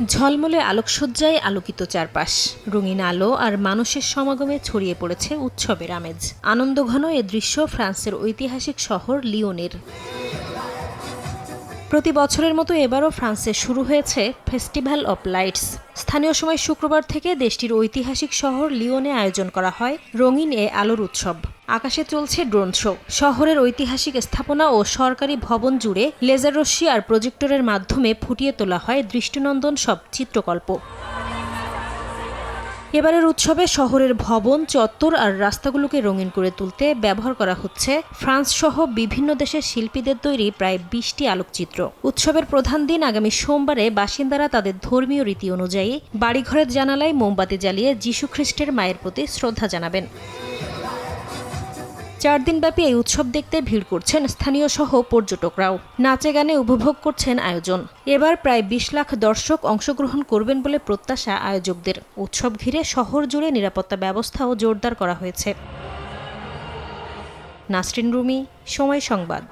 ঝলমলে আলোকসজ্জায় আলোকিত চারপাশ, রঙিন আলো আর মানুষের সমাগমে ছড়িয়ে পড়েছে উৎসবের আমেজ। আনন্দঘন এ দৃশ্য ফ্রান্সের ঐতিহাসিক শহর লিওনের। প্রতি বছরের মতো এবারও ফ্রান্সে শুরু হয়েছে ফেস্টিভ্যাল অব লাইটস। স্থানীয় সময় শুক্রবার থেকে দেশটির ঐতিহাসিক শহর লিওনে আয়োজন করা হয় রঙিন এ আলোর উৎসব। আকাশে চলছে ড্রোন শো। শহরের ঐতিহাসিক স্থাপনা ও সরকারি ভবন জুড়ে লেজার রশ্মি আর প্রজেক্টরের মাধ্যমে ফুটিয়ে তোলা হয় দৃষ্টিনন্দন সব চিত্রকল্প। এবারের উৎসবে শহরের ভবন, চত্বর আর রাস্তাগুলোকে রঙিন করে তুলতে ব্যবহার করা হচ্ছে ফ্রান্স সহ বিভিন্ন দেশের শিল্পীদের তৈরি প্রায় ২০টি আলোকচিত্র। উৎসবের প্রধান দিন আগামী সোমবারে বাসিন্দারা তাদের ধর্মীয় রীতি অনুযায়ী বাড়িঘরের জানালায় মোমবাতি জ্বালিয়ে যীশু খ্রিস্টের মায়ের প্রতি শ্রদ্ধা জানাবেন। ৪ দিনব্যাপী এই উৎসব দেখতে ভিড় করছেন স্থানীয় সহ পর্যটকরাও। নাচে গানে উপভোগ করছেন আয়োজন। এবার প্রায় ২০ লাখ দর্শক অংশগ্রহণ করবেন বলে প্রত্যাশা আয়োজকদের। উৎসব ঘিরে শহর জুড়ে নিরাপত্তা ব্যবস্থাও জোরদার করা হয়েছে। নাসরিন রুমি, সময় সংবাদ।